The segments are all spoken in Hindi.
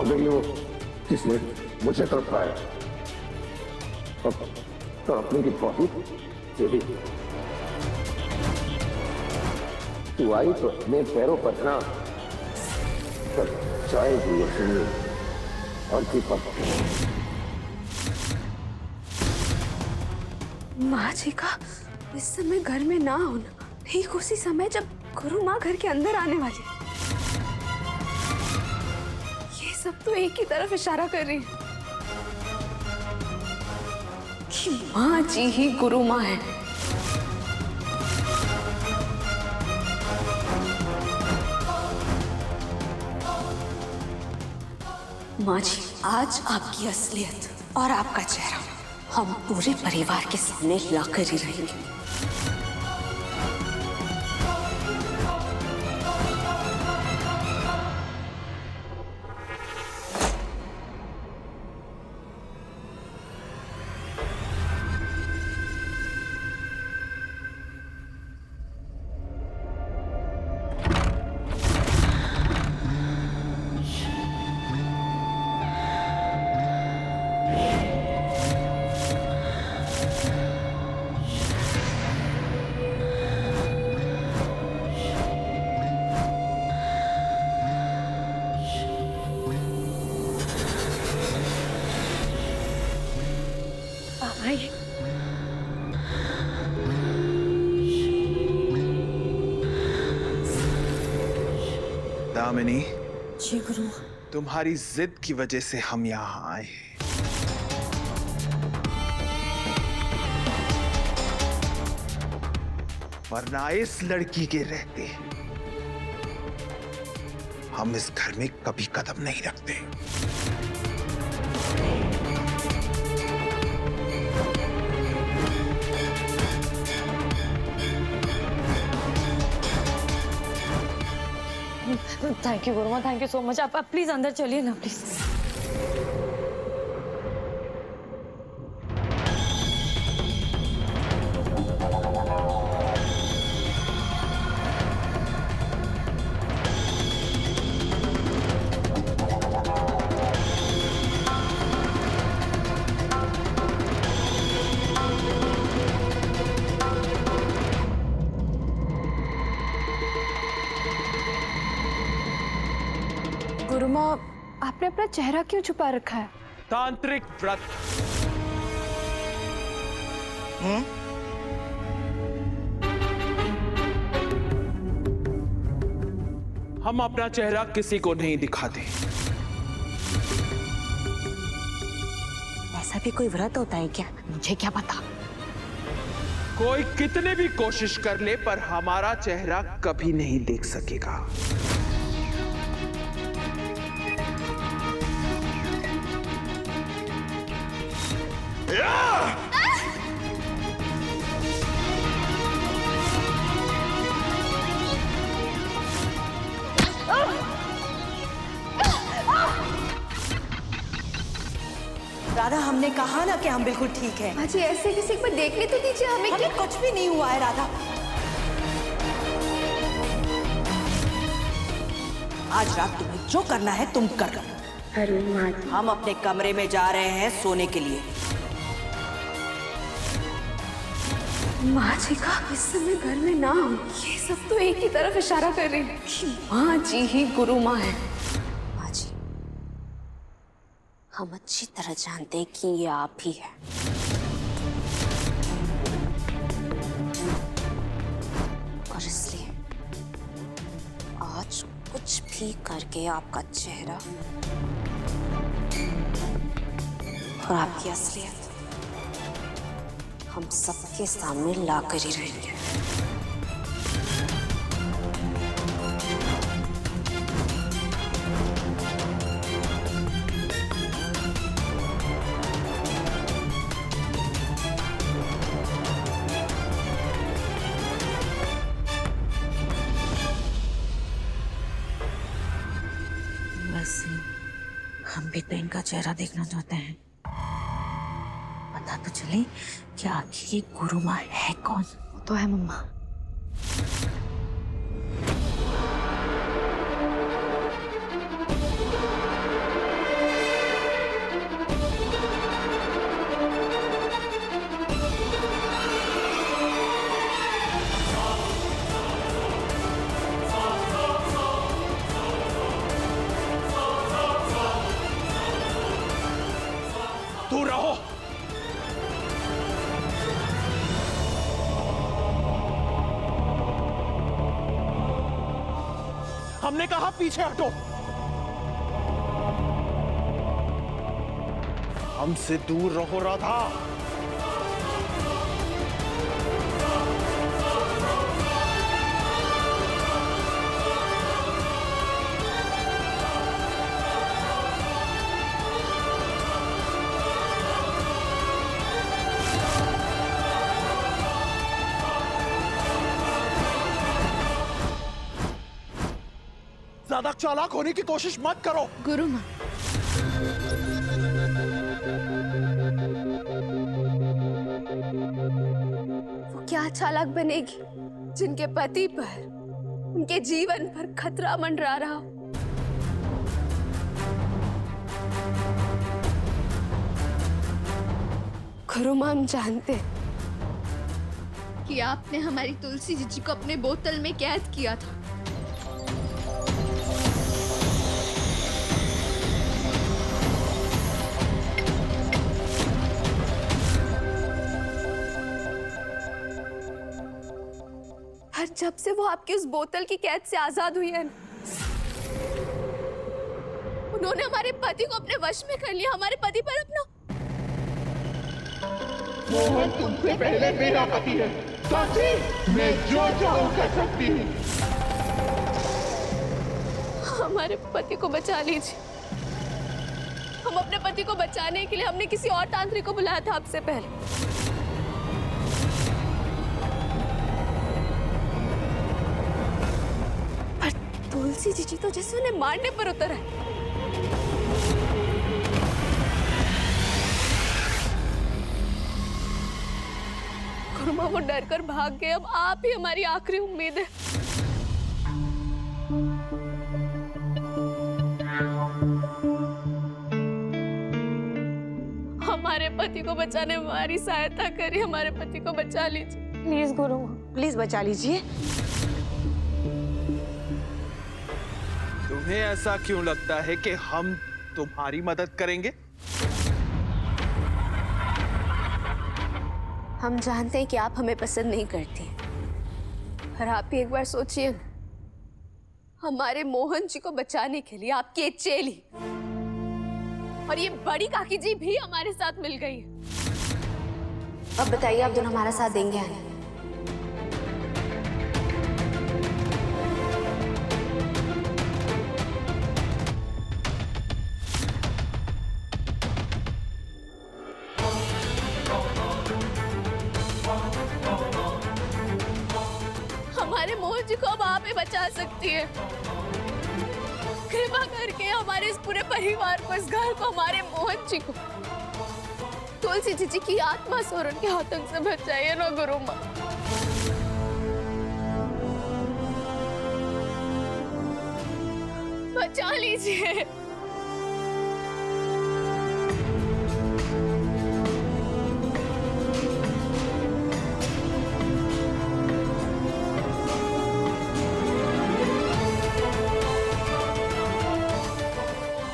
गई हो जिसने मुझे तड़पाया। अब तड़पने की बहुत तेरी तू आई तो अपने पैरों पर ना जाएगी और दीपक। माँ जी का इस समय घर में ना होना ठीक उसी समय जब गुरु माँ घर के अंदर आने वाली। ये सब तो एक ही तरफ इशारा कर रही है कि माँ जी ही गुरु माँ है। माँ जी, आज आपकी असलियत और आपका चेहरा हम पूरे परिवार के सामने लाकर ही रहेंगे। आइए। दामिनी, जी गुरु। तुम्हारी जिद की वजह से हम यहाँ आए। वरना इस लड़की के रहते हम इस घर में कभी कदम नहीं रखते। Thank you Guruma, thank you so much. आप प्लीज अंदर चलिए ना प्लीज। गुरुमा, आपने अपना चेहरा क्यों छुपा रखा है? तांत्रिक व्रत। हम अपना चेहरा किसी को नहीं दिखाते। ऐसा भी कोई व्रत होता है क्या? मुझे क्या पता। कोई कितने भी कोशिश कर ले पर हमारा चेहरा कभी नहीं देख सकेगा। राधा, हमने कहा ना कि हम बिल्कुल ठीक हैं। माँ जी, ऐसे किसी को देखने तो दीजिए हमें। हमें कुछ भी नहीं हुआ है राधा। आज रात तुम्हें जो करना है तुम कर। अरे माँ जी, हम अपने कमरे में जा रहे हैं सोने के लिए। माँ जी का इस समय घर में ना हो ये सब तो एक ही तरफ इशारा कर रही है कि माँ जी ही गुरु माँ है। माँ जी, हम अच्छी तरह जानते हैं कि ये आप ही है। और इसलिए आज कुछ भी करके आपका चेहरा और आपकी असलियत हम सबके सामने लाकर ही रहेंगे। वैसे हम भी तो इनका चेहरा देखना चाहते हैं। पता तो चले कि आखिर ये गुरु माँ है कौन। तो है मम्मा। दूर रहो। हमने कहा पीछे हटो। हमसे दूर रहो राधा। ज्यादा चालाक होने की कोशिश मत करो। गुरु माँ, वो क्या चालाक बनेगी जिनके पति पर, उनके जीवन पर खतरा मंडरा रहा हो। गुरु माँ, हम जानते हैं कि आपने हमारी तुलसी जीजी को अपने बोतल में कैद किया था। और जब से वो आपकी उस बोतल की कैद से आजाद हुई है ना, उन्होंने हमारे पति को अपने वश में कर लिया। हमारे पति पर अपना मोहन तुमसे पहले मेरा पति है। चाची, मैं जो चाहूं कर सकती हूँ। हमारे पति को बचा लीजिए। हम अपने पति को बचाने के लिए हमने किसी और तांत्रिक को बुलाया था आपसे पहले। तुलसी जीजी तो जैसे उन्हें मारने पर उतर है। गुरुमा, वो डर कर भाग गए। अब आप ही हमारी आखिरी उम्मीद है। हमारे पति को बचाने में हमारी सहायता करिए। हमारे पति को बचा लीजिए प्लीज। गुरुमा, प्लीज बचा लीजिए। तुम्हें ऐसा क्यों लगता है कि हम तुम्हारी मदद करेंगे? हम जानते हैं कि आप हमें पसंद नहीं करती, पर आप ही एक बार सोचिए, हमारे मोहन जी को बचाने के लिए आपकी एक चेली और ये बड़ी काकी जी भी हमारे साथ मिल गई है। अब बताइए, आप दोनों हमारा साथ देंगे या नहीं? हमारे मोहन जी को अब आप ही बचा सकती है। कृपा करके हमारे इस पूरे परिवार को, इस घर को, हमारे मोहन जी को तुलसी जीजी की आत्मा से और उनके आतंक से बचाइए ना गुरु माँ। बचा लीजिए।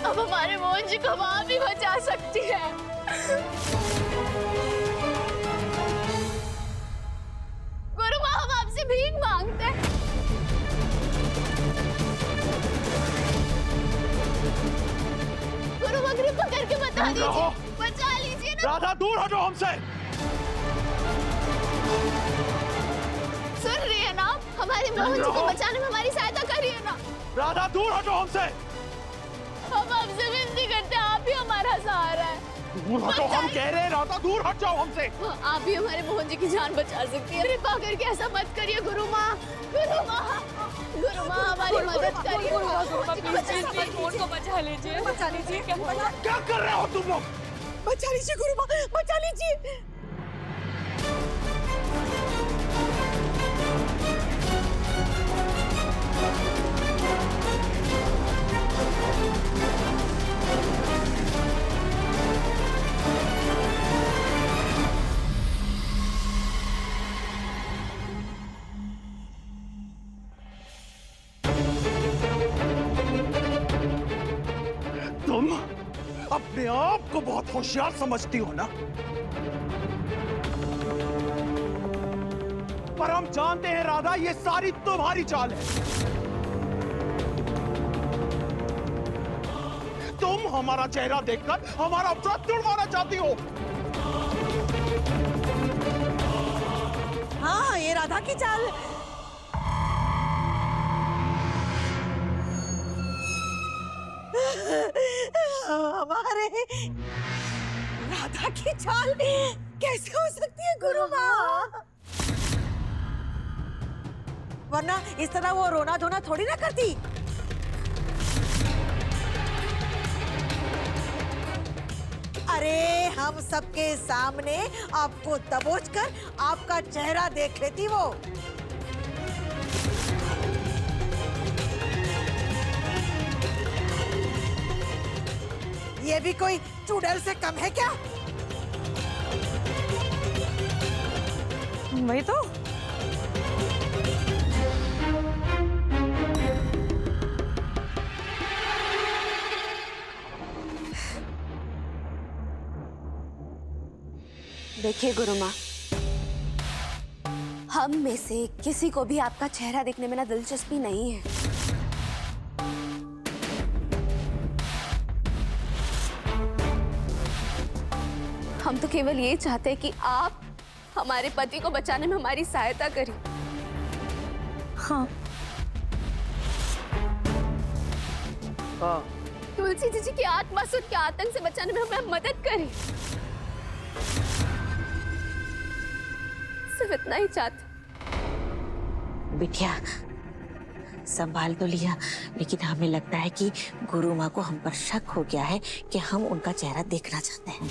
अब हमारे मोहन जी को माँ भी बचा सकती है। गुरु माँ, हम आपसे भीख मांगते हैं। गुरु माँ, कृपा करके बता दीजिए, बचा लीजिए ना। राधा, दूर हटो हमसे। सुन रही है ना, हमारे मोहन जी को बचाने में हमारी सहायता करिए ना। राधा, दूर हटो हमसे। हम आपसे विनती करते हैं, आप ही हमारा सहारा है। दूर हटो, हम कह रहे हैं राधा, दूर हट जाओ हमसे। आप ही हमारे मोहन जी की जान बचा सकती है। कृपा करके ऐसा मत करिए गुरु माँ। गुरु माँ, गुरु माँ, हमारी मदद करिए। मोहन को बचा लीजिए, बचा लीजिए। क्या कर रहे हो तुम लोग? बचा लीजिए गुरु माँ, बचा लीजिए। अपने आप को बहुत होशियार समझती हो ना? पर हम जानते हैं राधा, ये सारी तुम्हारी चाल है। तुम हमारा चेहरा देखकर हमारा अपराध छुड़वाना चाहती हो। हाँ, ये राधा की चाल। हमारे राधा की चाल कैसे हो सकती है गुरु माँ? वरना इस तरह वो रोना धोना थोड़ी ना करती। अरे हम सबके सामने आपको दबोचकर आपका चेहरा देख लेती वो। ये भी कोई चुड़ैल से कम है क्या? वही तो। देखिए गुरु माँ, हम में से किसी को भी आपका चेहरा देखने में ना दिलचस्पी नहीं है। हम तो केवल ये चाहते हैं कि आप हमारे पति को बचाने में हमारी सहायता करें। हाँ तुलसी जी की आत्मासुर के आतंक से बचाने में हमें मदद करें। सिर्फ इतना ही चाहते। बिटिया, संभाल तो लिया, लेकिन हमें लगता है कि गुरु माँ को हम पर शक हो गया है कि हम उनका चेहरा देखना चाहते हैं।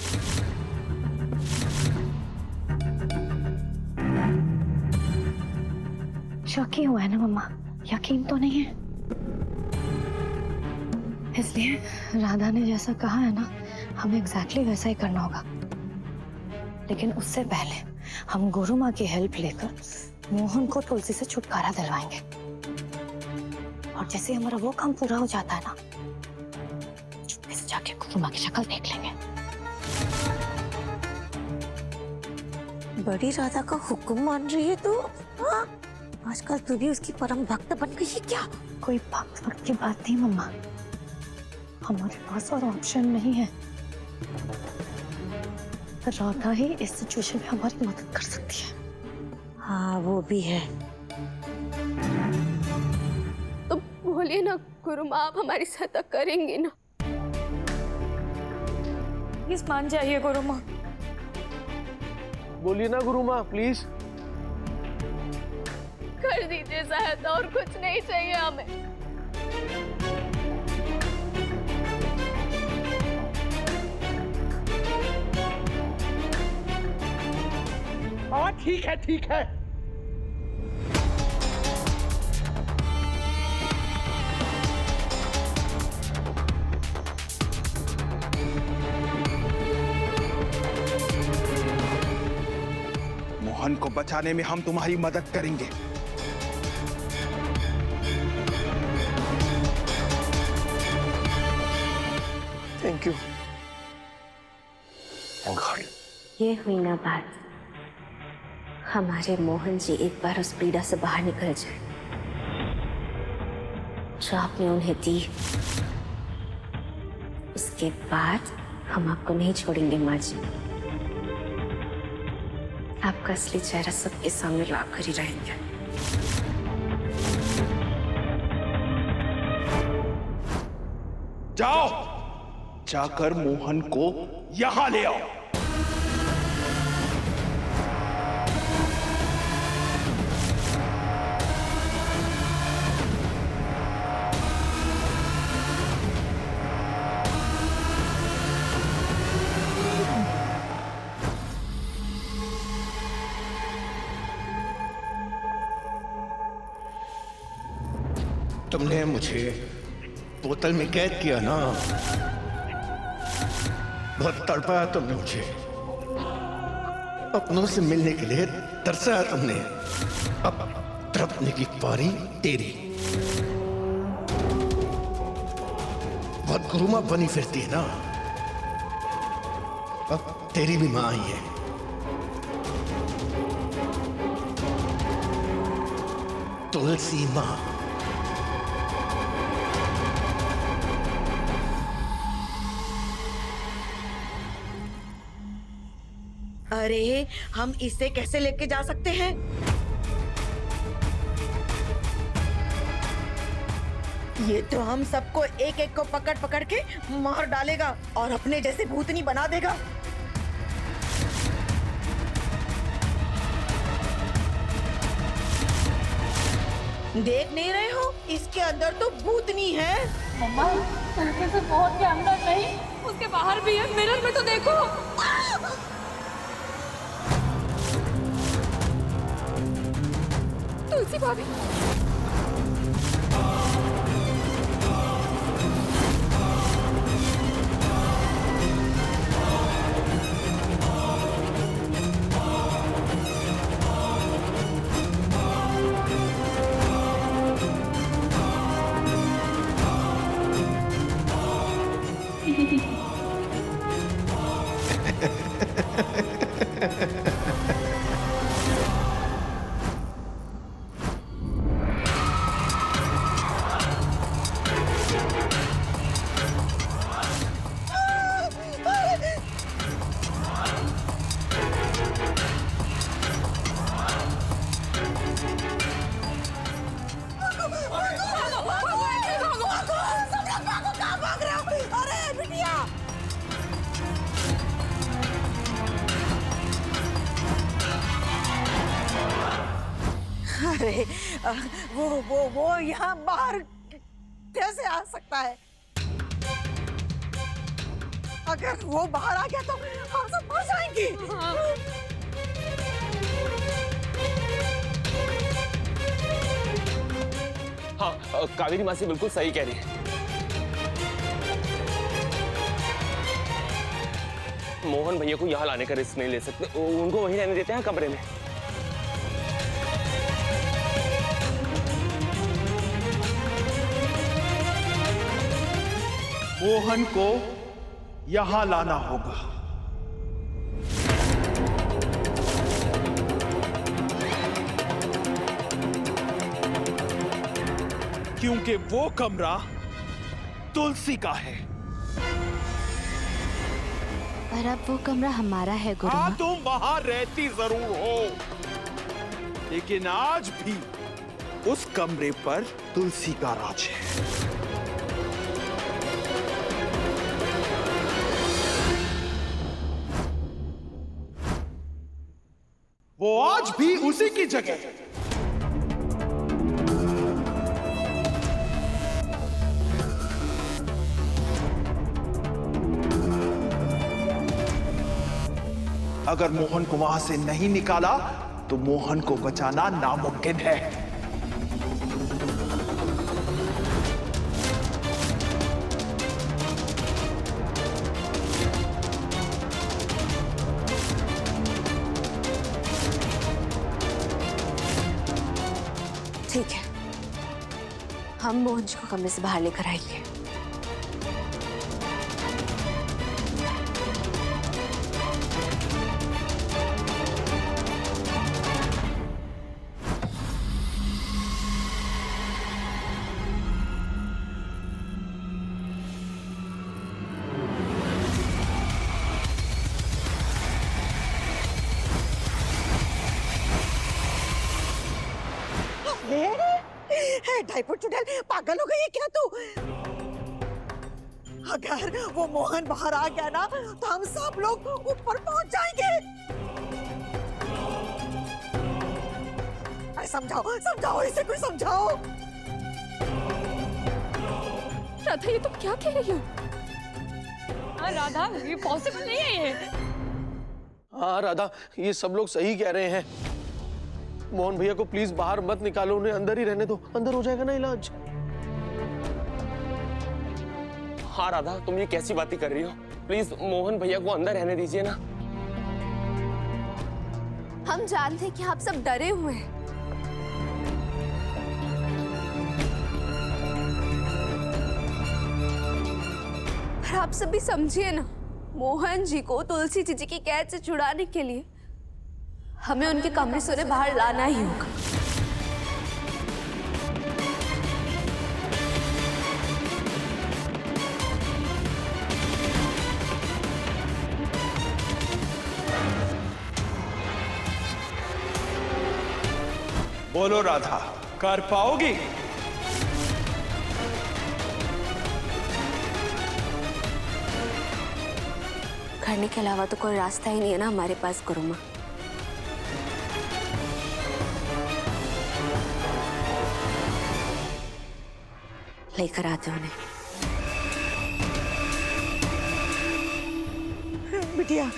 शक ही हुआ है ना मम्मा, यकीन तो नहीं है। इसलिए राधा ने जैसा कहा है ना, हमें एग्जैक्टली वैसा ही करना होगा। लेकिन उससे पहले हम गुरु माँ की हेल्प लेकर मोहन को तुलसी से छुटकारा दिलवाएंगे। और जैसे हमारा वो काम पूरा हो जाता है ना, चुपके से जाके गुरु माँ की शक्ल देख लेंगे। बड़ी राधा का हुक्म मान रही है तू? हाँ? आजकल तू भी उसकी परम भक्त बन गई है क्या? कोई भक्त वक्त की बात नहीं मम्मा, हमारे पास और ऑप्शन नहीं है। राधा ही इस सिचुएशन में हमारी मदद कर सकती है। हाँ वो भी है। तो बोलिए ना गुरु माँ, आप हमारी सहायता करेंगे ना? प्लीज मान जाइए गुरु माँ। बोलिए ना गुरु माँ, प्लीज कर दीजिए सहायता, और कुछ नहीं चाहिए हमें। हाँ ठीक है, ठीक है। मोहन को बचाने में हम तुम्हारी मदद करेंगे। Thank you. ये हुई ना बात। हमारे मोहन जी एक बार उस पीड़ा से बाहर निकल जाए जो आपने उन्हें दी, उसके बाद हम आपको नहीं छोड़ेंगे माँ जी। आपका असली चेहरा सबके सामने लाकर ही रहेंगे। जाओ, जाकर मोहन को यहां ले आओ। तुमने मुझे बोतल में कैद किया ना, बहुत तड़पाया तुमने मुझे, अपनों से मिलने के लिए तरसाया तुमने। अब तड़पने की पारी तेरी। बहुत गुरुमा बनी फिरती है ना, अब तेरी भी माँ आई है। तुलसी माँ। अरे हम इसे कैसे लेके जा सकते हैं? ये तो हम सबको एक एक को पकड़ पकड़ के मार डालेगा और अपने जैसे भूतनी बना देगा। देख नहीं रहे हो, इसके अंदर तो भूतनी है। मम्मा तुलसी से बहुत के अंदर नहीं, उसके बाहर भी है। मिरर में तो देखो। तुलसी भाभी, अरे वो यहाँ बाहर कैसे आ सकता है? अगर वो बाहर आ गया तो हम सब मर जाएंगे। हाँ, कावेरी मासी बिल्कुल सही कह रही है। मोहन भैया को यहाँ लाने का रिस्क नहीं ले सकते, उनको वहीं रहने देते हैं कमरे में। मोहन को यहां लाना होगा। क्योंकि वो कमरा तुलसी का है। पर अब वो कमरा हमारा है गुरुमा। हाँ, तुम वहां रहती जरूर हो, लेकिन आज भी उस कमरे पर तुलसी का राज है। वो आज भी उसी की जगह है। अगर मोहन को वहां से नहीं निकाला तो मोहन को बचाना नामुमकिन है। ठीक है, हम मोहन जी को कमरे से बाहर लेकर आएंगे। डायपर चुड़ैल, पागल हो गई है क्या तू? अगर वो मोहन बाहर आ गया ना तो हम सब लोग ऊपर पहुंच जाएंगे। अरे समझाओ समझाओ इसे, कोई समझाओ। राधा, ये तुम क्या कह रही हो? हाँ राधा, ये पॉसिबल नहीं है ये। हाँ राधा, ये सब लोग सही कह रहे हैं। मोहन भैया को प्लीज बाहर मत निकालो, उन्हें अंदर ही रहने दो, अंदर हो जाएगा ना इलाज। हाँ राधा, तुम ये कैसी बातें कर रही हो? प्लीज मोहन भैया को अंदर रहने दीजिए ना। हम जानते हैं कि आप सब डरे हुए हैं, पर आप सब भी समझिए ना, मोहन जी को तुलसी जीजी की कैद से छुड़ाने के लिए हमें उनके कमरे से उन्हें बाहर लाना ही होगा। बोलो राधा, कर पाओगी? करने के अलावा तो कोई रास्ता ही नहीं है ना हमारे पास गुरु माँ। लेकर आते उन्हें। बिटिया